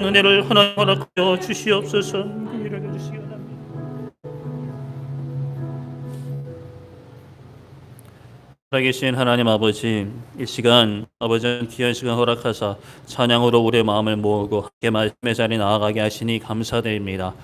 은혜를 하나님 허락하여 주시옵소서. 일을 해주시기 원합니다. 살아계신 하나님 아버지, 이 시간 아버지 귀한 시간 허락하사 찬양으로 우리의 마음을 모으고 함께 말씀의 자리에 나아가게 하시니 감사드립니다.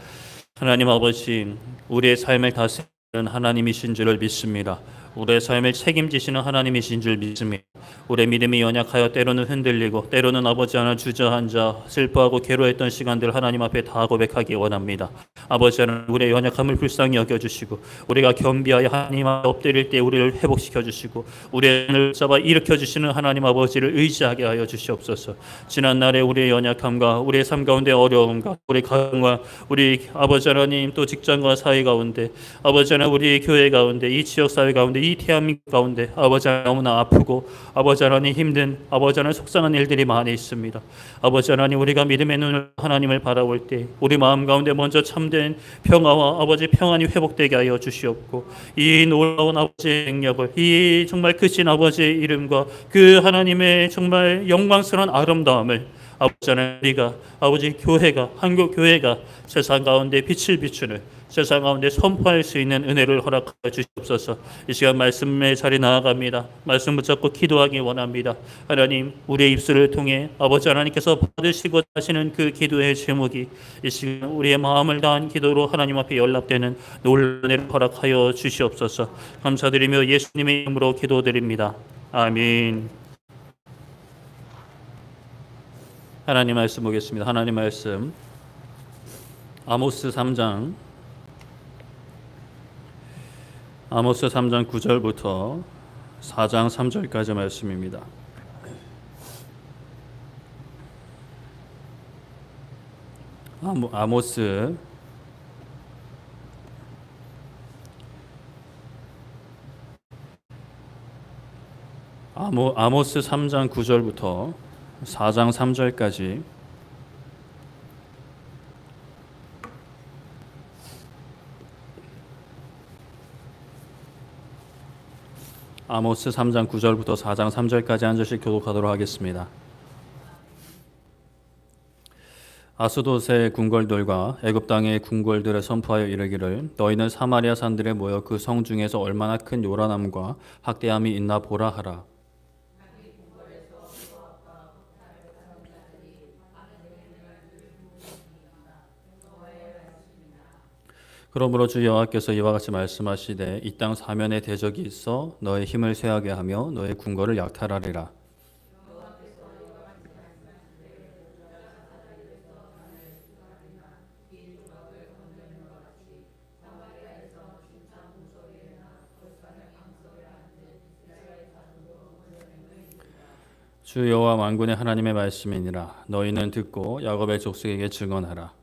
하나님 아버지, 우리의 삶을 다스리는 하나님이신 줄을 믿습니다. 우리의 삶을 책임지시는 하나님이신 줄 믿습니다. 우리의 믿음이 연약하여 때로는 흔들리고 때로는 아버지 하나 주저앉아 슬퍼하고 괴로워했던 시간들 하나님 앞에 다 고백하기 원합니다. 아버지 하나 우리의 연약함을 불쌍히 여겨주시고 우리가 겸비하여 하나님 앞에 엎드릴 때 우리를 회복시켜주시고 우리의 눈을 잡아 일으켜주시는 하나님 아버지를 의지하게 하여 주시옵소서. 지난날에 우리의 연약함과 우리의 삶 가운데 어려움과 우리 가정과 우리 아버지 하나님 또 직장과 사회 가운데 아버지 하나 우리 교회 가운데 이 지역사회 가운데 이 대한민국 가운데 아버지 하나님 너무나 아프고 아버지 하나님 힘든 아버지 하나님 속상한 일들이 많이 있습니다. 아버지 하나님 우리가 믿음의 눈을 하나님을 바라볼 때 우리 마음 가운데 먼저 참된 평화와 아버지 평안이 회복되게 하여 주시옵고 이 놀라운 아버지의 능력을 이 정말 크신 아버지의 이름과 그 하나님의 정말 영광스러운 아름다움을 아버지 하나님 우리가 아버지 교회가 한국 교회가 세상 가운데 빛을 비추는 세상 가운데 선포할 수 있는 은혜를 허락하여 주시옵소서. 이 시간 말씀의 자리 나아갑니다. 말씀 붙잡고 기도하기 원합니다. 하나님 우리의 입술을 통해 아버지 하나님께서 받으시고 하시는 그 기도의 제목이 이 시간 우리의 마음을 다한 기도로 하나님 앞에 연락되는 놀라운 은혜를 허락하여 주시옵소서. 감사드리며 예수님의 이름으로 기도드립니다. 아멘. 하나님 말씀 보겠습니다. 하나님 말씀 아모스 3장 9절부터 4장 3절까지 말씀입니다. 아모스 3장 9절부터 4장 3절까지 아모스 3장 9절부터 4장 3절까지 한 절씩 교독하도록 하겠습니다. 아스돗의 궁궐들과 애굽 땅의 궁궐들에 선포하여 이르기를 너희는 사마리아 산들에 모여 그 성 중에서 얼마나 큰 요란함과 학대함이 있나 보라 하라. 그러므로 주 여호와께서 이와 같이 말씀하시되 이 땅 사면에 대적이 있어 너의 힘을 쇠하게 하며 너의 궁궐을 약탈하리라. 주 여호와 만군의 하나님의 말씀이니라. 너희는 듣고 야곱의 족속에게 증언하라.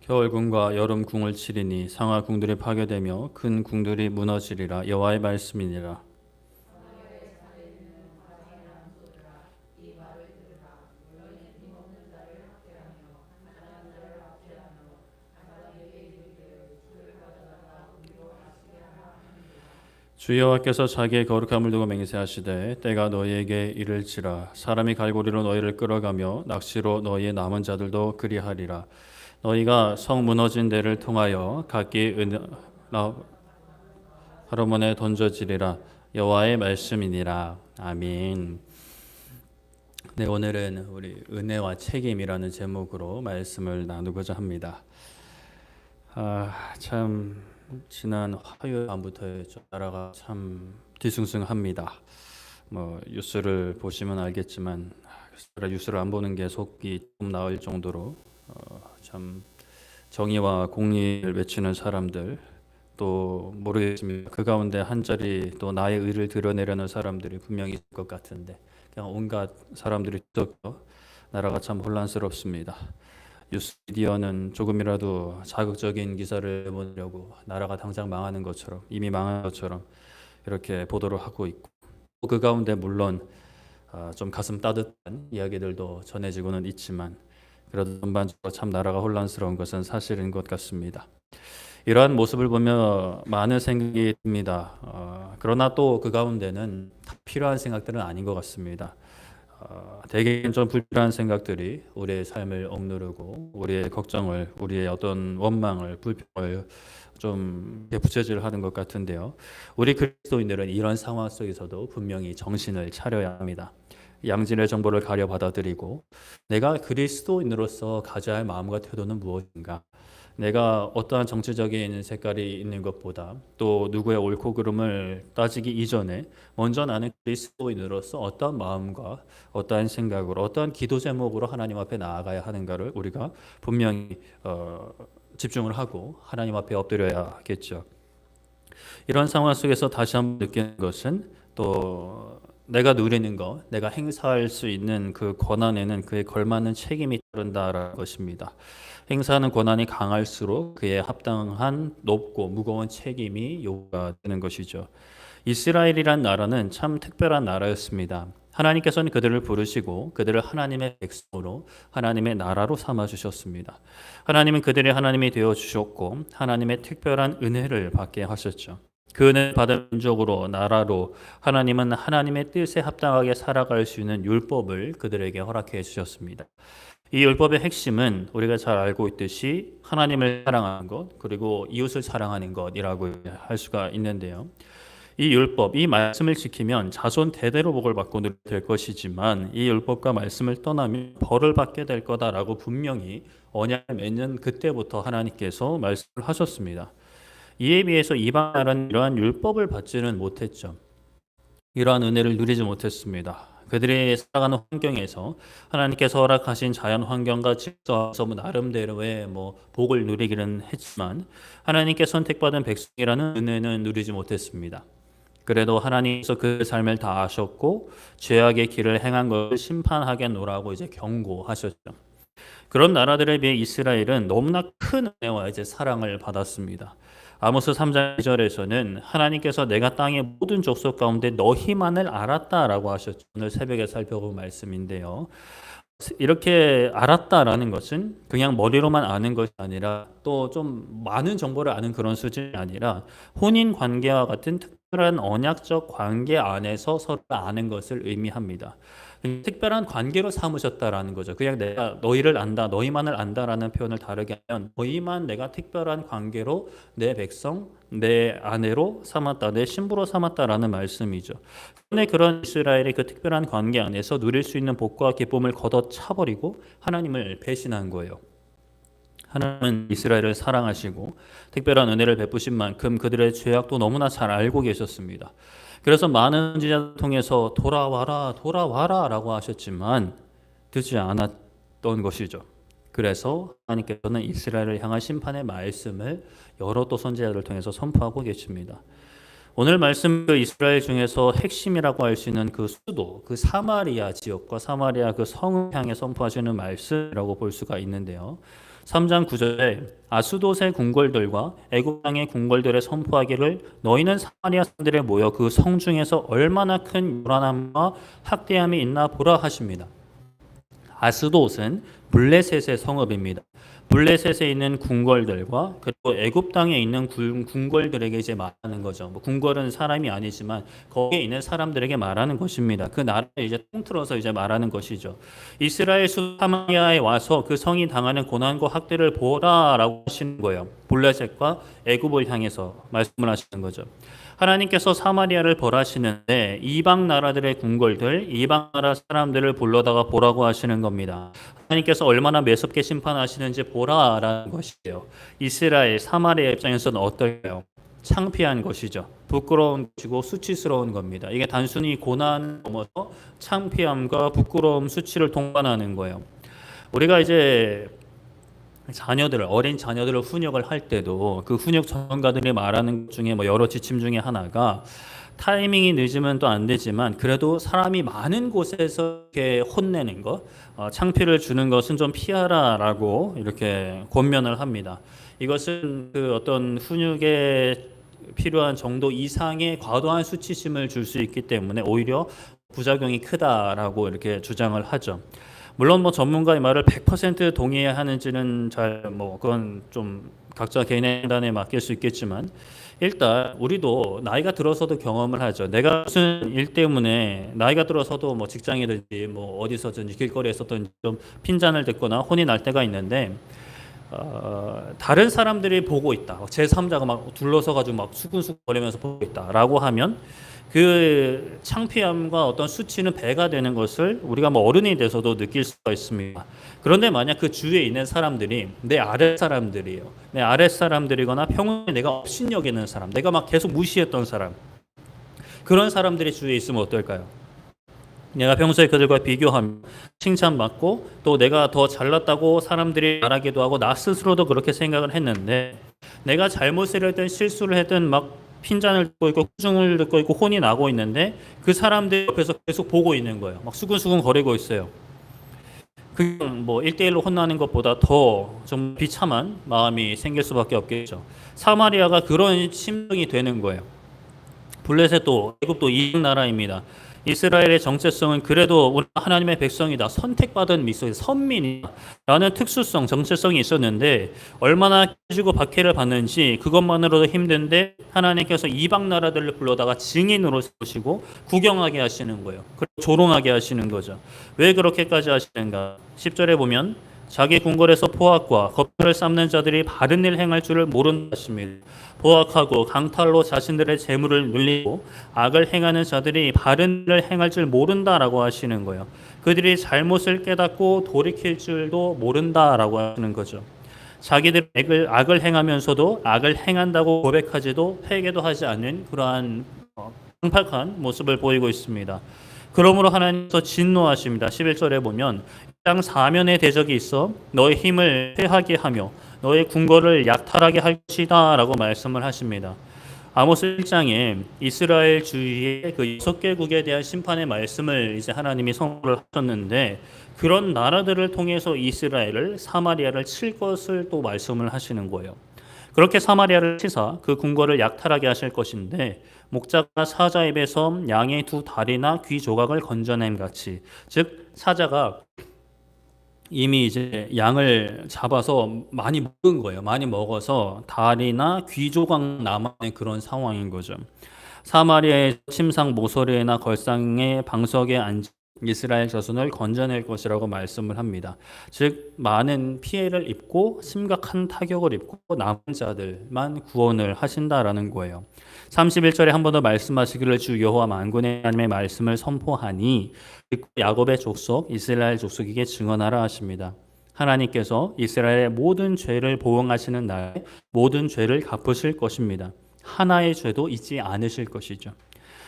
겨울궁과 여름궁을 치리니 상하궁들이 파괴되며 큰 궁들이 무너지리라. 여호와의 말씀이니라. 주 여호와께서 자기의 거룩함을 두고 맹세하시되 때가 너희에게 이를지라. 사람이 갈고리로 너희를 끌어가며 낚시로 너희의 남은 자들도 그리하리라. 너희가 성 무너진 데를 통하여 각기 하루문에 던져지리라. 여호와의 말씀이니라. 아멘. 네, 오늘은 우리 은혜와 책임이라는 제목으로 말씀을 나누고자 합니다. 참 지난 화요일 밤부터였죠. 나라가 참 뒤숭숭합니다. 뉴스를 보시면 알겠지만 뉴스를 안 보는 게 속이 좀 나을 정도로 참 정의와 공의를 외치는 사람들 또 모르겠습니다. 그 가운데 한 자리 또 나의 의를 드러내려는 사람들이 분명히 있을 것 같은데 그냥 온갖 사람들이 섞여 나라가 참 혼란스럽습니다. 뉴스 미디어는 조금이라도 자극적인 기사를 내보내려고 나라가 당장 망하는 것처럼 이미 망한 것처럼 이렇게 보도를 하고 있고 그 가운데 물론 좀 가슴 따뜻한 이야기들도 전해지고는 있지만 그래도 전반적으로 참 나라가 혼란스러운 것은 사실인 것 같습니다. 이러한 모습을 보며 많은 생각이 듭니다. 그러나 또 그 가운데는 다 필요한 생각들은 아닌 것 같습니다. 대개는 좀 불필요한 생각들이 우리의 삶을 억누르고 우리의 걱정을, 우리의 어떤 원망을, 불평을 좀 부채질하는 것 같은데요. 우리 그리스도인들은 이런 상황 속에서도 분명히 정신을 차려야 합니다. 양질의 정보를 가려 받아들이고 내가 그리스도인으로서 가져야 할 마음과 태도는 무엇인가? 내가 어떠한 정치적인 색깔이 있는 것보다 또 누구의 옳고 그름을 따지기 이전에 먼저 나는 그리스도인으로서 어떠한 마음과 어떠한 생각으로 어떠한 기도 제목으로 하나님 앞에 나아가야 하는가를 우리가 분명히 집중을 하고 하나님 앞에 엎드려야겠죠. 이런 상황 속에서 다시 한번 느끼는 것은 또 내가 누리는 것, 내가 행사할 수 있는 그 권한에는 그에 걸맞는 책임이 따른다라는 것입니다. 행사하는 권한이 강할수록 그에 합당한 높고 무거운 책임이 요구가 되는 것이죠. 이스라엘이란 나라는 참 특별한 나라였습니다. 하나님께서는 그들을 부르시고 그들을 하나님의 백성으로 하나님의 나라로 삼아 주셨습니다. 하나님은 그들의 하나님이 되어 주셨고 하나님의 특별한 은혜를 받게 하셨죠. 그 은혜를 받은 민족으로 나라로 하나님은 하나님의 뜻에 합당하게 살아갈 수 있는 율법을 그들에게 허락해 주셨습니다. 이 율법의 핵심은 우리가 잘 알고 있듯이 하나님을 사랑하는 것 그리고 이웃을 사랑하는 것이라고 할 수가 있는데요. 이 율법, 이 말씀을 지키면 자손 대대로 복을 받고 될 것이지만 이 율법과 말씀을 떠나면 벌을 받게 될 거다라고 분명히 언약을 맺는 그때부터 하나님께서 말씀을 하셨습니다. 이에 비해서 이방 나라는 이러한 율법을 받지는 못했죠. 이러한 은혜를 누리지 못했습니다. 그들이 살아가는 환경에서 하나님께서 허락하신 자연 환경과 직서서 나름대로의 복을 누리기는 했지만 하나님께 선택받은 백성이라는 은혜는 누리지 못했습니다. 그래도 하나님께서 그 삶을 다 아셨고 죄악의 길을 행한 것을 심판하겠노라고 이제 경고하셨죠. 그런 나라들에 비해 이스라엘은 너무나 큰 은혜와 이제 사랑을 받았습니다. 아모스 3장 2절에서는 하나님께서 내가 땅의 모든 족속 가운데 너희만을 알았다라고 하셨죠. 오늘 새벽에 살펴본 말씀인데요. 이렇게 알았다라는 것은 그냥 머리로만 아는 것이 아니라 또 좀 많은 정보를 아는 그런 수준이 아니라 혼인 관계와 같은 특별한 언약적 관계 안에서 서로 아는 것을 의미합니다. 특별한 관계로 삼으셨다라는 거죠. 그냥 내가 너희를 안다, 너희만을 안다라는 표현을 다르게 하면 너희만 내가 특별한 관계로 내 백성, 내 아내로 삼았다, 내 신부로 삼았다라는 말씀이죠. 근데 그런 이스라엘의 그 특별한 관계 안에서 누릴 수 있는 복과 기쁨을 걷어차버리고 하나님을 배신한 거예요. 하나님은 이스라엘을 사랑하시고 특별한 은혜를 베푸신 만큼 그들의 죄악도 너무나 잘 알고 계셨습니다. 그래서 많은 선지자를 통해서 돌아와라 돌아와라 라고 하셨지만 듣지 않았던 것이죠. 그래서 하나님께서는 이스라엘을 향한 심판의 말씀을 여러 또 선지자들을 통해서 선포하고 계십니다. 오늘 말씀 그 이스라엘 중에서 핵심이라고 할 수 있는 그 수도, 그 사마리아 지역과 사마리아 그 성을 향해 선포하시는 말씀이라고 볼 수가 있는데요. 3장 9절에 아수돗의 궁궐들과 애굽 땅의 궁궐들에 선포하기를 너희는 사마리아 사람들에 모여 그 성 중에서 얼마나 큰 요란함과 학대함이 있나 보라 하십니다. 아스돗은 블레셋의 성읍입니다. 블레셋에 있는 궁궐들과 그리고 애굽 땅에 있는 궁궐들에게 이제 말하는 거죠. 궁궐은 사람이 아니지만 거기에 있는 사람들에게 말하는 것입니다. 그 나라를 이제 통틀어서 이제 말하는 것이죠. 이스라엘 수 사마리아에 와서 그 성이 당하는 고난과 학대를 보라라고 하시는 거예요. 블레셋과 애굽을 향해서 말씀을 하시는 거죠. 하나님께서 사마리아를 벌하시는데 이방 나라들의 궁궐들, 이방 나라 사람들을 불러다가 보라고 하시는 겁니다. 하나님께서 얼마나 매섭게 심판하시는지 보라라는 것이에요. 이스라엘, 사마리아 입장에서는 어떨까요? 창피한 것이죠. 부끄러운 것이고 수치스러운 겁니다. 이게 단순히 고난을 넘어서 창피함과 부끄러움, 수치를 동반하는 거예요. 우리가 이제 어린 자녀들을 훈육을 할 때도 그 훈육 전문가들이 말하는 것 중에 여러 지침 중에 하나가 타이밍이 늦으면 또 안 되지만 그래도 사람이 많은 곳에서 이렇게 혼내는 것, 창피를 주는 것은 좀 피하라라고 이렇게 권면을 합니다. 이것은 그 어떤 훈육에 필요한 정도 이상의 과도한 수치심을 줄 수 있기 때문에 오히려 부작용이 크다라고 이렇게 주장을 하죠. 물론 뭐 전문가의 말을 100% 동의하는지는 잘 뭐 그건 좀 각자 개인의 판단에 맡길 수 있겠지만 일단 우리도 나이가 들어서도 경험을 하죠. 내가 무슨 일 때문에 나이가 들어서도 뭐 직장이든지 뭐 어디서든지 길거리에서든 좀 핀잔을 듣거나 혼이 날 때가 있는데 다른 사람들이 보고 있다. 제3자가 막 둘러서 가지고 막 수근수근거리면서 보고 있다라고 하면 그 창피함과 어떤 수치는 배가 되는 것을 우리가 뭐 어른이 돼서도 느낄 수가 있습니다. 그런데 만약 그 주위에 있는 사람들이 내 아랫 사람들이에요. 내 아랫 사람들이거나 평소에 내가 업신여기는 사람, 내가 막 계속 무시했던 사람, 그런 사람들이 주위에 있으면 어떨까요? 내가 평소에 그들과 비교하면 칭찬받고 또 내가 더 잘났다고 사람들이 말하기도 하고 나 스스로도 그렇게 생각을 했는데 내가 잘못을 했든 실수를 했든 막 핀잔을 듣고 있고 꾸중을 듣고 있고 혼이 나고 있는데 그 사람들 옆에서 계속 보고 있는 거예요. 막 수근수근 거리고 있어요. 그냥 뭐 1대1로 혼나는 것보다 더 좀 비참한 마음이 생길 수밖에 없겠죠. 사마리아가 그런 심정이 되는 거예요. 블레셋도 애굽도 이방 나라입니다. 이스라엘의 정체성은 그래도 우리 하나님의 백성이다. 선택받은 민족이 선민이라는 특수성, 정체성이 있었는데 얼마나 깨지고 박해를 받는지 그것만으로도 힘든데 하나님께서 이방 나라들을 불러다가 증인으로 세우시고 구경하게 하시는 거예요. 조롱하게 하시는 거죠. 왜 그렇게까지 하시는가? 10절에 보면 자기 궁궐에서 포악과 겁탈을 쌓는 자들이 바른 일 행할 줄을 모른다 하십니다. 포악하고 강탈로 자신들의 재물을 늘리고 악을 행하는 자들이 바른 일을 행할 줄 모른다라고 하시는 거예요. 그들이 잘못을 깨닫고 돌이킬 줄도 모른다라고 하시는 거죠. 자기들 악을 행하면서도 악을 행한다고 고백하지도 회개도 하지 않는 그러한 강팍한 모습을 보이고 있습니다. 그러므로 하나님께서 진노하십니다. 11절에 보면 땅 사면의 대적이 있어 너의 힘을 패하게 하며 너의 궁궐을 약탈하게 할 것이다 라고 말씀을 하십니다. 아모스 1장에 이스라엘 주위의 그 6개국에 대한 심판의 말씀을 이제 하나님이 선포를 하셨는데 그런 나라들을 통해서 이스라엘을 사마리아를 칠 것을 또 말씀을 하시는 거예요. 그렇게 사마리아를 치사 그 궁궐을 약탈하게 하실 것인데 목자가 사자 입에서 양의 두 다리나 귀 조각을 건져냄 같이 즉 사자가 이미 이제 양을 잡아서 많이 먹은 거예요. 많이 먹어서 다리나 귀 조각 남아있는 그런 상황인 거죠. 사마리아의 침상 모서리나 걸상의 방석에 앉은 이스라엘 자손을 건져낼 것이라고 말씀을 합니다. 즉 많은 피해를 입고 심각한 타격을 입고 남은 자들만 구원을 하신다라는 거예요. 31절에 한 번 더 말씀하시기를 주 여호와 만군의 하나님의 말씀을 선포하니 야곱의 족속 이스라엘 족속에게 증언하라 하십니다. 하나님께서 이스라엘의 모든 죄를 보응하시는 날에 모든 죄를 갚으실 것입니다. 하나의 죄도 잊지 않으실 것이죠.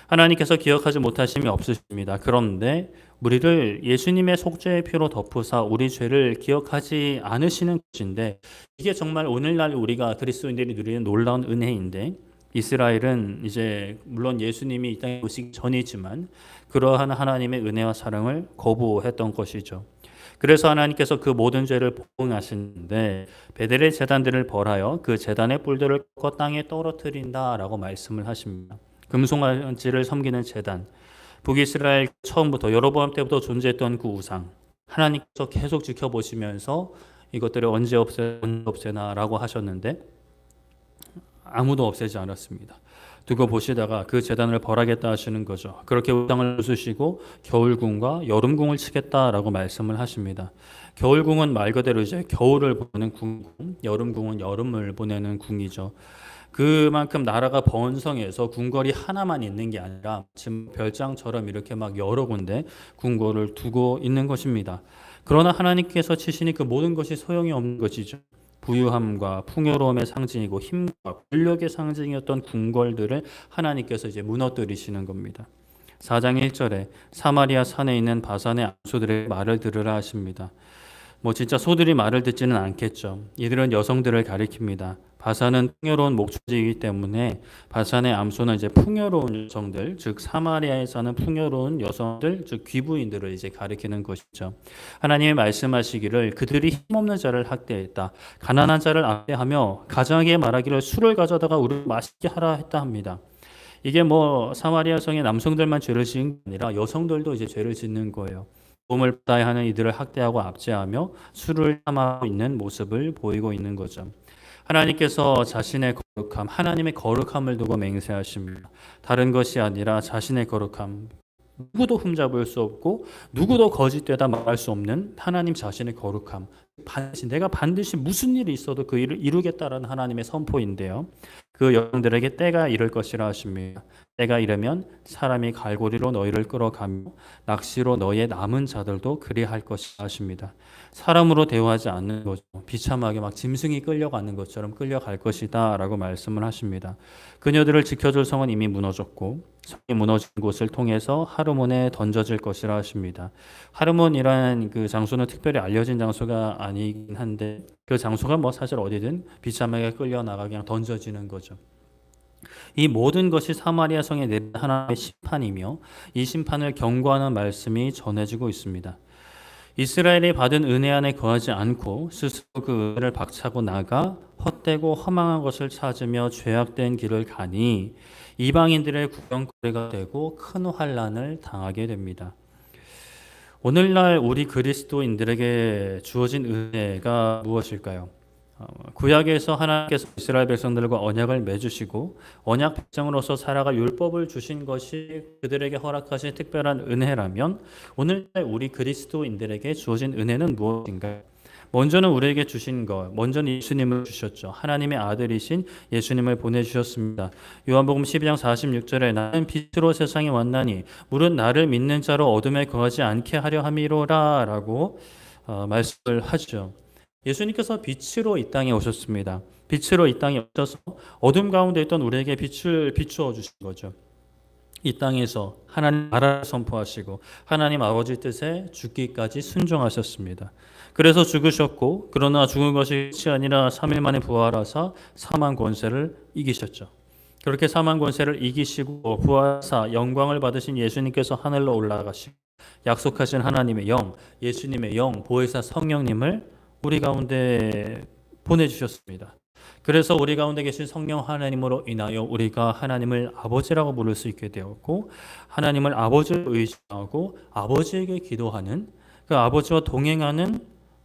하나님께서 기억하지 못하심이 없으십니다. 그런데 우리를 예수님의 속죄의 피로 덮으사 우리 죄를 기억하지 않으시는 것인데 이게 정말 오늘날 우리가 그리스도인들이 누리는 놀라운 은혜인데 이스라엘은 이제 물론 예수님이 이 땅에 오시기 전이지만 그러한 하나님의 은혜와 사랑을 거부했던 것이죠. 그래서 하나님께서 그 모든 죄를 보응하시는데 베델의 제단들을 벌하여 그 제단의 뿔들을 꺾어 땅에 떨어뜨린다라고 말씀을 하십니다. 금송아지를 섬기는 제단, 북이스라엘 처음부터 여로보암 때부터 존재했던 그 우상, 하나님께서 계속 지켜보시면서 이것들을 언제 없애나라고 하셨는데 아무도 없애지 않았습니다. 두고 보시다가 그 제단을 벌하겠다 하시는 거죠. 그렇게 우상을 부수시고 겨울궁과 여름궁을 치겠다라고 말씀을 하십니다. 겨울궁은 말 그대로 이제 겨울을 보내는 궁, 여름궁은 여름을 보내는 궁이죠. 그만큼 나라가 번성해서 궁궐이 하나만 있는 게 아니라 지금 별장처럼 이렇게 막 여러 군데 궁궐을 두고 있는 것입니다. 그러나 하나님께서 치시니 그 모든 것이 소용이 없는 것이죠. 부유함과 풍요로움의 상징이고 힘과 권력의 상징이었던 궁궐들을 하나님께서 이제 무너뜨리시는 겁니다. 4장 1절에 사마리아 산에 있는 바산의 암소들의 말을 들으라 하십니다. 뭐 진짜 소들이 말을 듣지는 않겠죠. 이들은 여성들을 가리킵니다. 바산은 풍요로운 목초지이기 때문에 바산의 암소는 이제 풍요로운 여성들, 즉 사마리아에 사는 풍요로운 여성들, 즉 귀부인들을 이제 가리키는 것이죠. 하나님이 말씀하시기를 그들이 힘없는 자를 학대했다. 가난한 자를 압대하며 가장하게 말하기를 술을 가져다가 우리를 마시게 하라 했다 합니다. 이게 뭐 사마리아 성의 남성들만 죄를 지은 게 아니라 여성들도 이제 죄를 짓는 거예요. 도움을 받아야 하는 이들을 학대하고 압제하며 술을 참아하고 있는 모습을 보이고 있는 거죠. 하나님께서 자신의 거룩함, 하나님의 거룩함을 두고 맹세하십니다. 다른 것이 아니라 자신의 거룩함, 누구도 흠잡을 수 없고 누구도 거짓되다 말할 수 없는 하나님 자신의 거룩함, 내가 반드시 무슨 일이 있어도 그 일을 이루겠다라는 하나님의 선포인데요. 그 여종들에게 때가 이를 것이라 하십니다. 때가 이르면 사람이 갈고리로 너희를 끌어가며 낚시로 너희의 남은 자들도 그리할 것이라 하십니다. 사람으로 대우하지 않는 거죠. 비참하게 막 짐승이 끌려가는 것처럼 끌려갈 것이다 라고 말씀을 하십니다. 그녀들을 지켜줄 성은 이미 무너졌고 성이 무너진 곳을 통해서 하르몬에 던져질 것이라 하십니다. 하르몬이란 그 장소는 특별히 알려진 장소가 아니긴 한데 그 장소가 뭐 사실 어디든 비참하게 끌려나가 그냥 던져지는 거죠. 이 모든 것이 사마리아 성에 내린 하나님의 심판이며 이 심판을 경고하는 말씀이 전해지고 있습니다. 이스라엘이 받은 은혜 안에 거하지 않고 스스로 그 은혜를 박차고 나가 헛되고 허망한 것을 찾으며 죄악된 길을 가니 이방인들의 구경거리가 되고 큰 환난을 당하게 됩니다. 오늘날 우리 그리스도인들에게 주어진 은혜가 무엇일까요? 구약에서 하나님께서 이스라엘 백성들과 언약을 맺으시고 언약 백성으로서 살아갈 율법을 주신 것이 그들에게 허락하신 특별한 은혜라면 오늘날 우리 그리스도인들에게 주어진 은혜는 무엇인가요? 먼저는 우리에게 주신 것, 먼저는 예수님을 주셨죠. 하나님의 아들이신 예수님을 보내주셨습니다. 요한복음 12장 46절에 나는 빛으로 세상에 왔나니 무릇 나를 믿는 자로 어둠에 거하지 않게 하려 함이로라 라고 말씀을 하죠. 예수님께서 빛으로 이 땅에 오셨습니다. 빛으로 이 땅에 오셔서 어둠 가운데 있던 우리에게 빛을 비추어 주신 거죠. 이 땅에서 하나님 나라를 선포하시고 하나님 아버지 뜻에 죽기까지 순종하셨습니다. 그래서 죽으셨고 그러나 죽은 것이 끝이 아니라 3일 만에 부활하사 사망 권세를 이기셨죠. 그렇게 사망 권세를 이기시고 부활하사 영광을 받으신 예수님께서 하늘로 올라가시고 약속하신 하나님의 영, 예수님의 영, 보혜사 성령님을 우리 가운데 보내주셨습니다. 그래서 우리 가운데 계신 성령 하나님으로 인하여 우리가 하나님을 아버지라고 부를 수 있게 되었고 하나님을 아버지로 의지하고 아버지에게 기도하는 그 아버지와 동행하는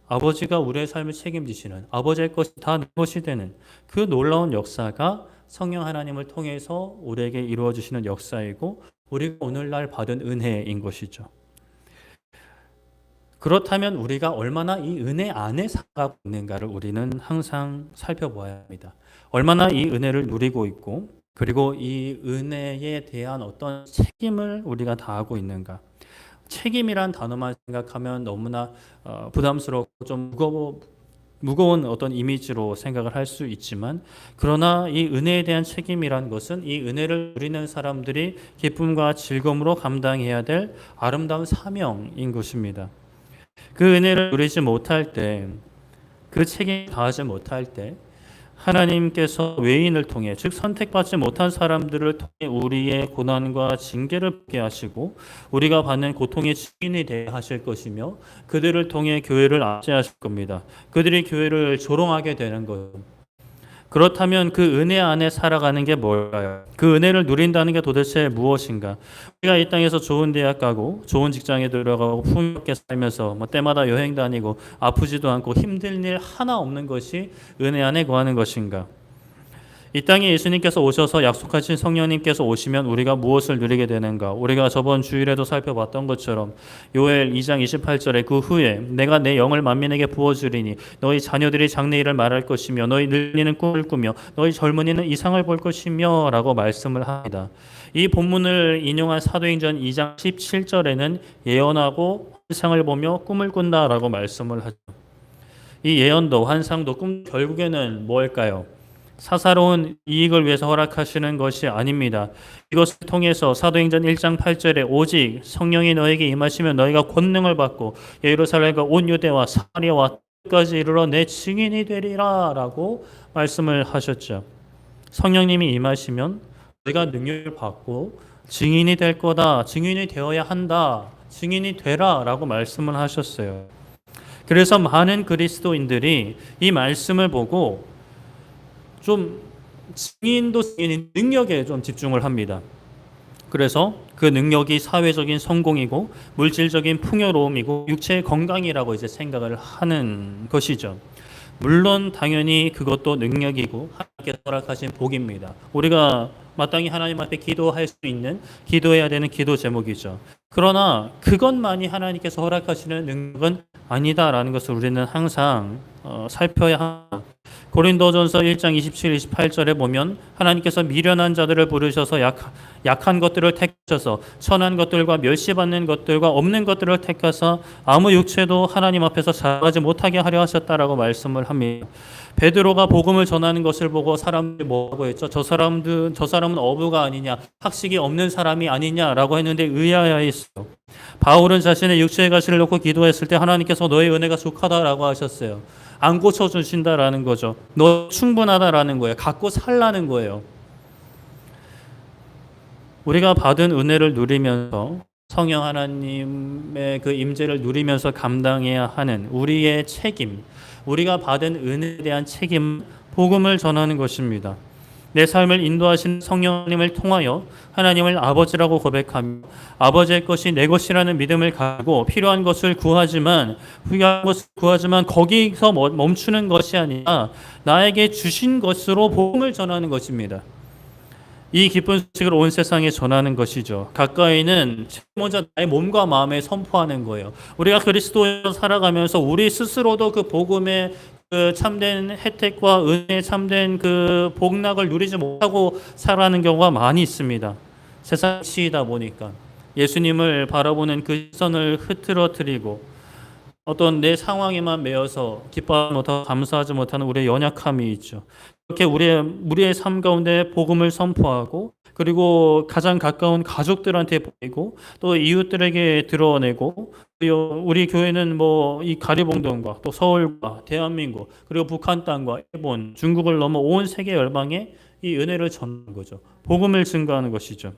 아버지가 우리의 삶을 책임지시는 아버지의 것이 다 내 것이 되는 그 놀라운 역사가 성령 하나님을 통해서 우리에게 이루어지시는 역사이고 우리가 오늘날 받은 은혜인 것이죠. 그렇다면 우리가 얼마나 이 은혜 안에 살아가고 있는가를 우리는 항상 살펴보아야 합니다. 얼마나 이 은혜를 누리고 있고 그리고 이 은혜에 대한 어떤 책임을 우리가 다하고 있는가. 책임이란 단어만 생각하면 너무나 부담스럽고 좀 무거운 어떤 이미지로 생각을 할 수 있지만 그러나 이 은혜에 대한 책임이란 것은 이 은혜를 누리는 사람들이 기쁨과 즐거움으로 감당해야 될 아름다운 사명인 것입니다. 그 은혜를 누리지 못할 때, 그 책임을 다하지 못할 때 하나님께서 외인을 통해 즉 선택받지 못한 사람들을 통해 우리의 고난과 징계를 받게 하시고 우리가 받는 고통의 증인이 되게 하실 것이며 그들을 통해 교회를 압제하실 겁니다. 그들이 교회를 조롱하게 되는 거예요. 그렇다면 그 은혜 안에 살아가는 게 뭘까요? 그 은혜를 누린다는 게 도대체 무엇인가? 우리가 이 땅에서 좋은 대학 가고 좋은 직장에 들어가고 풍요롭게 살면서 때마다 여행 다니고 아프지도 않고 힘든 일 하나 없는 것이 은혜 안에 거하는 것인가? 이 땅에 예수님께서 오셔서 약속하신 성령님께서 오시면 우리가 무엇을 누리게 되는가? 우리가 저번 주일에도 살펴봤던 것처럼 요엘 2장 28절에 그 후에 내가 내 영을 만민에게 부어주리니 너희 자녀들이 장래일을 말할 것이며 너희 늙은이는 꿈을 꾸며 너희 젊은이는 이상을 볼 것이며 라고 말씀을 합니다. 이 본문을 인용한 사도행전 2장 17절에는 예언하고 환상을 보며 꿈을 꾼다 라고 말씀을 하죠. 이 예언도 환상도 꿈 결국에는 뭘까요? 사사로운 이익을 위해서 허락하시는 것이 아닙니다. 이것을 통해서 사도행전 1장 8절에 오직 성령이 너에게 임하시면 너희가 권능을 받고 예루살렘과 온 유대와 사마리아와 끝까지 이르러 내 증인이 되리라 라고 말씀을 하셨죠. 성령님이 임하시면 너희가 능력을 받고 증인이 될 거다. 증인이 되어야 한다. 증인이 되라 라고 말씀을 하셨어요. 그래서 많은 그리스도인들이 이 말씀을 보고 좀 증인도 증인인 능력에 좀 집중을 합니다. 그래서 그 능력이 사회적인 성공이고 물질적인 풍요로움이고 육체의 건강이라고 이제 생각을 하는 것이죠. 물론 당연히 그것도 능력이고 하나님께서 허락하신 복입니다. 우리가 마땅히 하나님 앞에 기도할 수 있는, 기도해야 되는 기도 제목이죠. 그러나 그것만이 하나님께서 허락하시는 능력은 아니다라는 것을 우리는 항상 살펴야 합니다. 고린도전서 1장 27, 28절에 보면 하나님께서 미련한 자들을 부르셔서 약한 것들을 택하셔서 천한 것들과 멸시받는 것들과 없는 것들을 택하사 아무 육체도 하나님 앞에서 자랑하지 못하게 하려 하셨다라고 말씀을 합니다. 베드로가 복음을 전하는 것을 보고 사람들이 뭐라고 했죠? 저 사람은 어부가 아니냐, 학식이 없는 사람이 아니냐라고 했는데 의아해했어요. 바울은 자신의 육체의 가시를 놓고 기도했을 때 하나님께서 너의 은혜가 족하다라고 하셨어요. 안 고쳐주신다라는 거죠. 너 충분하다라는 거예요. 갖고 살라는 거예요. 우리가 받은 은혜를 누리면서 성령 하나님의 그 임재를 누리면서 감당해야 하는 우리의 책임, 우리가 받은 은혜에 대한 책임, 복음을 전하는 것입니다. 내 삶을 인도하신 성령님을 통하여 하나님을 아버지라고 고백하며 아버지의 것이 내 것이라는 믿음을 가지고 필요한 것을 구하지만 거기서 멈추는 것이 아니라 나에게 주신 것으로 복음을 전하는 것입니다. 이 기쁜 소식을 온 세상에 전하는 것이죠. 가까이는 먼저 나의 몸과 마음에 선포하는 거예요. 우리가 그리스도로 살아가면서 우리 스스로도 그 복음의 그 참된 혜택과 은혜의 참된 그 복락을 누리지 못하고 살아가는 경우가 많이 있습니다. 세상 시이다 보니까 예수님을 바라보는 그 시선을 흐트러뜨리고 어떤 내 상황에만 매여서 기뻐하지 못하고 감사하지 못하는 우리의 연약함이 있죠. 이렇게 우리의 삶 가운데 복음을 선포하고 그리고 가장 가까운 가족들한테 보이고 또 이웃들에게 드러내고 우리 교회는 뭐 이 가리봉동과 또 서울과 대한민국 그리고 북한 땅과 일본, 중국을 넘어 온 세계 열방에 이 은혜를 전하는 거죠. 복음을 증거하는 것이죠.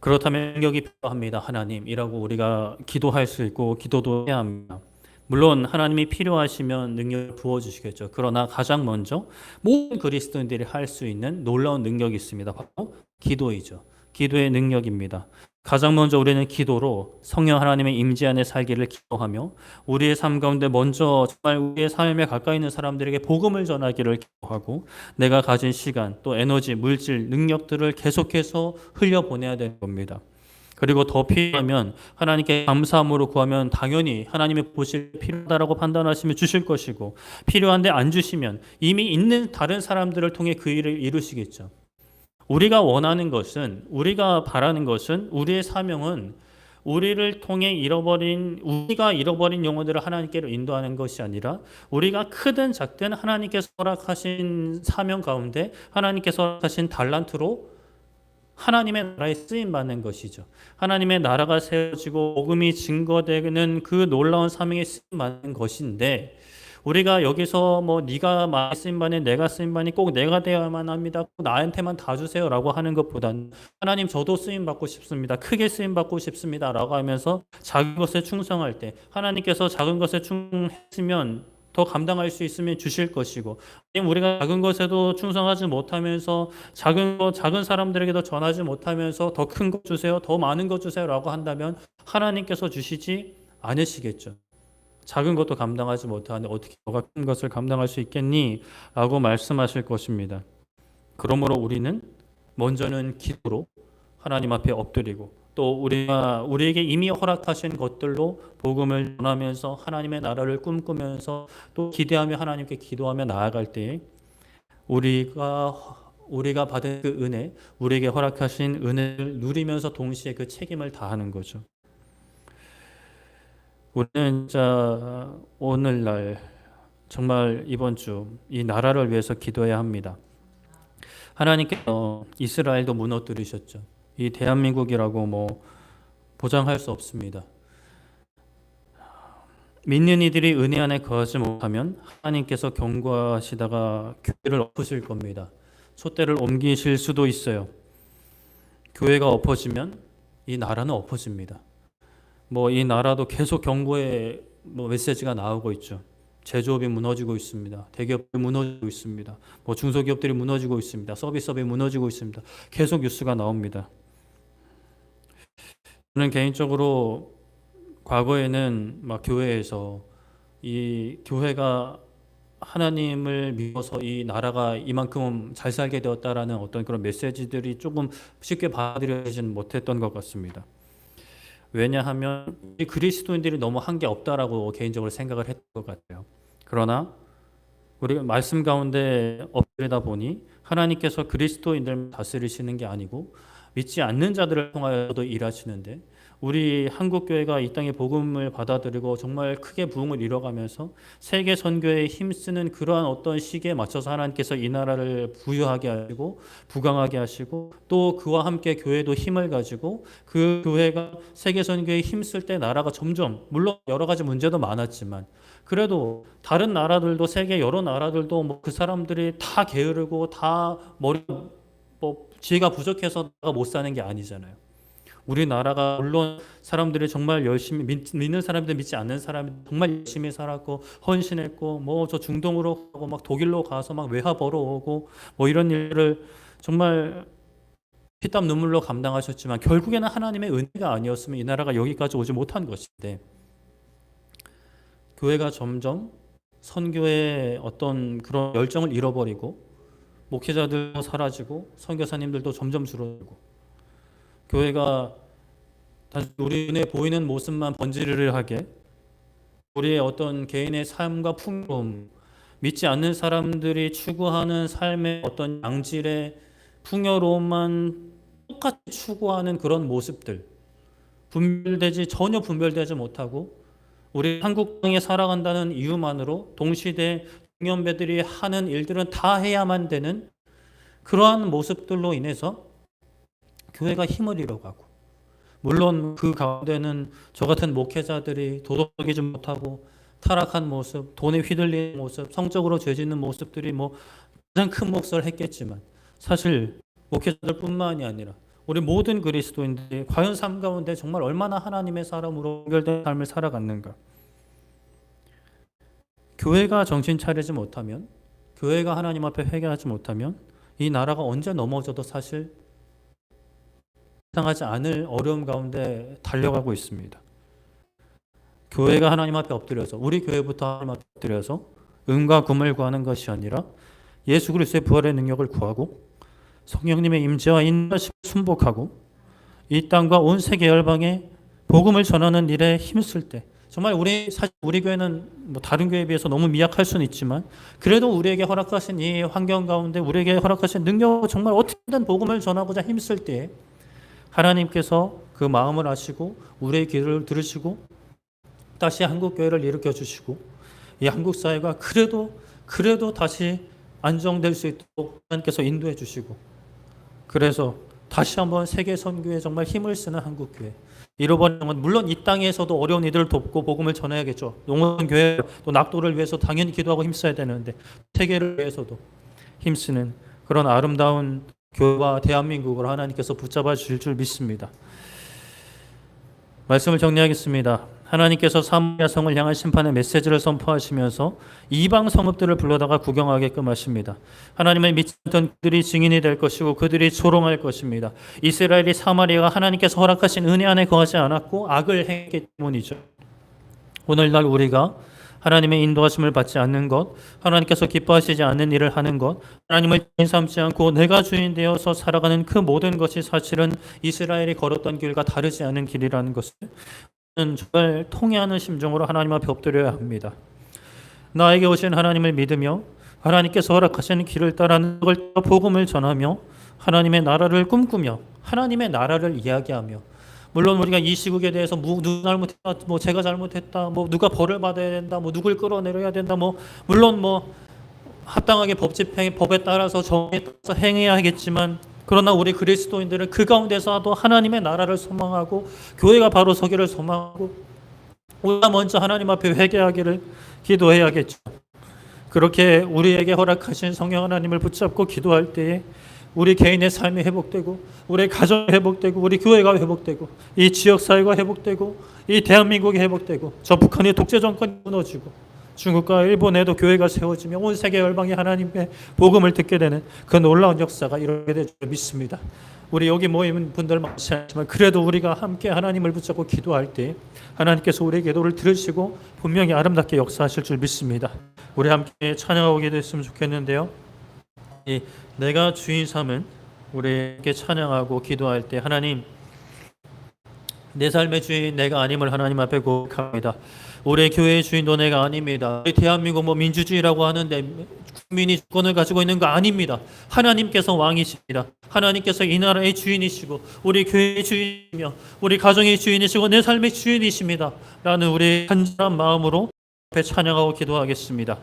그렇다면 능력이 필요합니다. 하나님이라고 우리가 기도할 수 있고 기도도 해야 합니다. 물론 하나님이 필요하시면 능력을 부어주시겠죠. 그러나 가장 먼저 모든 그리스도인들이 할 수 있는 놀라운 능력이 있습니다. 바로 기도이죠. 기도의 능력입니다. 가장 먼저 우리는 기도로 성령 하나님의 임재 안에 살기를 기도하며 우리의 삶 가운데 먼저 정말 우리의 삶에 가까이 있는 사람들에게 복음을 전하기를 기도하고 내가 가진 시간 또 에너지, 물질, 능력들을 계속해서 흘려보내야 되는 겁니다. 그리고 더 필요하면 하나님께 감사함으로 구하면 당연히 하나님의 보실 필요하다라고 판단하시면 주실 것이고 필요한데 안 주시면 이미 있는 다른 사람들을 통해 그 일을 이루시겠죠. 우리가 원하는 것은 우리가 바라는 것은 우리의 사명은 우리를 통해 우리가 잃어버린 영혼들을 하나님께로 인도하는 것이 아니라 우리가 크든 작든 하나님께서 허락하신 사명 가운데 하나님께서 허락하신 달란트로 하나님의 나라에 쓰임 받는 것이죠. 하나님의 나라가 세워지고 복음이 증거되는 그 놀라운 사명에 쓰임 받는 것인데 우리가 여기서 뭐 네가 많이 쓰임 받니 내가 쓰임 받니 꼭 내가 되어야만 합니다. 꼭 나한테만 다 주세요라고 하는 것보다는 하나님 저도 쓰임 받고 싶습니다. 크게 쓰임 받고 싶습니다라고 하면서 작은 것에 충성할 때 하나님께서 작은 것에 충성했으면 더 감당할 수 있으면 주실 것이고 우리가 작은 것에도 충성하지 못하면서 작은 사람들에게도 전하지 못하면서 더 큰 것 주세요, 더 많은 것 주세요라고 한다면 하나님께서 주시지 않으시겠죠. 작은 것도 감당하지 못하는데 어떻게 너가 큰 것을 감당할 수 있겠니? 라고 말씀하실 것입니다. 그러므로 우리는 먼저는 기도로 하나님 앞에 엎드리고 또 우리에게 이미 허락하신 것들로 복음을 전하면서 하나님의 나라를 꿈꾸면서 또 기대하며 하나님께 기도하며 나아갈 때에 우리가 받은 그 은혜, 우리에게 허락하신 은혜를 누리면서 동시에 그 책임을 다하는 거죠. 우리는 진짜 오늘날 정말 이번 주 이 나라를 위해서 기도해야 합니다. 하나님께서 이스라엘도 무너뜨리셨죠. 이 대한민국이라고 뭐 보장할 수 없습니다. 믿는 이들이 은혜 안에 거하지 못하면 하나님께서 경고하시다가 교회를 엎으실 겁니다. 촛대를 옮기실 수도 있어요. 교회가 엎어지면 이 나라는 엎어집니다. 뭐 이 나라도 계속 경고의 메시지가 나오고 있죠. 제조업이 무너지고 있습니다. 대기업이 무너지고 있습니다. 뭐 중소기업들이 무너지고 있습니다. 서비스업이 무너지고 있습니다. 계속 뉴스가 나옵니다. 저는 개인적으로 과거에는 막 교회에서 이 교회가 하나님을 믿어서 이 나라가 이만큼 잘 살게 되었다라는 어떤 그런 메시지들이 조금 쉽게 받아들여지는 못했던 것 같습니다. 왜냐하면 이 그리스도인들이 너무 한 게 없다라고 개인적으로 생각을 했던 것 같아요. 그러나 우리가 말씀 가운데 엎드리다 보니 하나님께서 그리스도인들 다스리시는 게 아니고 믿지 않는 자들을 통하여도 일하시는데, 우리 한국교회가 이 땅의 복음을 받아들이고 정말 크게 부흥을 이뤄가면서 세계 선교에 힘쓰는 그러한 어떤 시기에 맞춰서 하나님께서 이 나라를 부유하게 하시고 부강하게 하시고, 또 그와 함께 교회도 힘을 가지고 그 교회가 세계 선교에 힘쓸 때 나라가 점점, 물론 여러 가지 문제도 많았지만 그래도 다른 나라들도, 세계 여러 나라들도 뭐 그 사람들이 다 게으르고 다 머리 뭐 지혜가 부족해서 못 사는 게 아니잖아요. 우리나라가 물론 사람들이 정말 열심히 믿는 사람들, 믿지 않는 사람이 정말 열심히 살았고 헌신했고, 뭐 저 중동으로 가고 막 독일로 가서 막 외화 벌어오고 뭐 이런 일을 정말 피땀 눈물로 감당하셨지만 결국에는 하나님의 은혜가 아니었으면 이 나라가 여기까지 오지 못한 것인데, 교회가 점점 선교의 어떤 그런 열정을 잃어버리고 목회자들도 사라지고 선교사님들도 점점 줄어들고, 교회가 우리 눈에 보이는 모습만 번지르르하게 우리의 어떤 개인의 삶과 풍요로움, 믿지 않는 사람들이 추구하는 삶의 어떤 양질의 풍요로움만 똑같이 추구하는 그런 모습들, 전혀 분별되지 못하고 우리 한국 땅에 살아간다는 이유만으로 동시대 중년배들이 하는 일들은 다 해야만 되는 그러한 모습들로 인해서 교회가 힘을 잃어가고, 물론 그 가운데는 저 같은 목회자들이 도덕적이지 못하고 타락한 모습, 돈에 휘둘리는 모습, 성적으로 죄짓는 모습들이 뭐 가장 큰 몫을 했겠지만, 사실 목회자들뿐만이 아니라 우리 모든 그리스도인들이 과연 삶 가운데 정말 얼마나 하나님의 사람으로 연결된 삶을 살아갔는가. 교회가 정신 차리지 못하면, 교회가 하나님 앞에 회개하지 못하면 이 나라가 언제 넘어져도 사실 상하지 않을 어려움 가운데 달려가고 있습니다. 교회가 하나님 앞에 엎드려서, 우리 교회부터 하나님 앞에 엎드려서 은과 금을 구하는 것이 아니라 예수 그리스도의 부활의 능력을 구하고 성령님의 임재와 인도하심을 순복하고 이 땅과 온 세계 열방에 복음을 전하는 일에 힘쓸 때, 정말 사실 우리 교회는 뭐 다른 교회에 비해서 너무 미약할 수는 있지만 그래도 우리에게 허락하신 이 환경 가운데 우리에게 허락하신 능력으로 정말 어떻게든 복음을 전하고자 힘쓸 때 하나님께서 그 마음을 아시고 우리의 기도를 들으시고 다시 한국 교회를 일으켜 주시고 이 한국 사회가 그래도 다시 안정될 수 있도록 하나님께서 인도해 주시고, 그래서 다시 한번 세계 선교에 정말 힘을 쓰는 한국 교회. 잃어버린 건 물론 이 땅에서도 어려운 이들을 돕고 복음을 전해야겠죠. 농원 교회 또 낙도를 위해서 당연히 기도하고 힘써야 되는데 세계를 위해서도 힘쓰는 그런 아름다운 교회와 대한민국을 하나님께서 붙잡아 주실 줄 믿습니다. 말씀을 정리하겠습니다. 하나님께서 사마리아 성을 향한 심판의 메시지를 선포하시면서 이방 성읍들을 불러다가 구경하게끔 하십니다. 하나님을 믿지 않던 그들이 증인이 될 것이고 그들이 조롱할 것입니다. 이스라엘이 사마리아가 하나님께서 허락하신 은혜 안에 거하지 않았고 악을 행했기 때문이죠. 오늘날 우리가 하나님의 인도하심을 받지 않는 것, 하나님께서 기뻐하시지 않는 일을 하는 것, 하나님을 주인 삼지 않고 내가 주인 되어서 살아가는 그 모든 것이 사실은 이스라엘이 걸었던 길과 다르지 않은 길이라는 것을 정말 통회하는 심정으로 하나님 앞에 엎드려야 합니다. 나에게 오신 하나님을 믿으며 하나님께서 허락하시는 길을 따라는 걸 복음을 전하며 하나님의 나라를 꿈꾸며 하나님의 나라를 이야기하며, 물론 우리가 이 시국에 대해서 누가 잘못했다, 뭐 제가 잘못했다, 뭐 누가 벌을 받아야 된다, 뭐 누굴 끌어내려야 된다, 뭐 물론 뭐 합당하게 법에 따라서 정에 따라서 행해야 하겠지만, 그러나 우리 그리스도인들은 그 가운데서도 하나님의 나라를 소망하고 교회가 바로 서기를 소망하고 우리가 먼저 하나님 앞에 회개하기를 기도해야겠죠. 그렇게 우리에게 허락하신 성령 하나님을 붙잡고 기도할 때에 우리 개인의 삶이 회복되고 우리 가정이 회복되고 우리 교회가 회복되고 이 지역사회가 회복되고 이 대한민국이 회복되고 저 북한의 독재 정권이 무너지고 중국과 일본에도 교회가 세워지며 온 세계 열방이 하나님의 복음을 듣게 되는 그 놀라운 역사가 이루게 될 줄 믿습니다. 우리 여기 모인 분들 많지 않지만 그래도 우리가 함께 하나님을 붙잡고 기도할 때 하나님께서 우리의 기도를 들으시고 분명히 아름답게 역사하실 줄 믿습니다. 우리 함께 찬양하고 기도했으면 좋겠는데요. 이 내가 주인 삼은 우리에게 찬양하고 기도할 때 하나님, 내 삶의 주인 내가 아님을 하나님 앞에 고백합니다. 우리 교회의 주인도 내가 아닙니다. 우리 대한민국 민주주의라고 하는데 국민이 주권을 가지고 있는 거 아닙니다. 하나님께서 왕이십니다. 하나님께서 이 나라의 주인이시고 우리 교회의 주인이며 우리 가정의 주인이시고 내 삶의 주인이십니다. 라는 우리 간절한 마음으로 앞에 찬양하고 기도하겠습니다.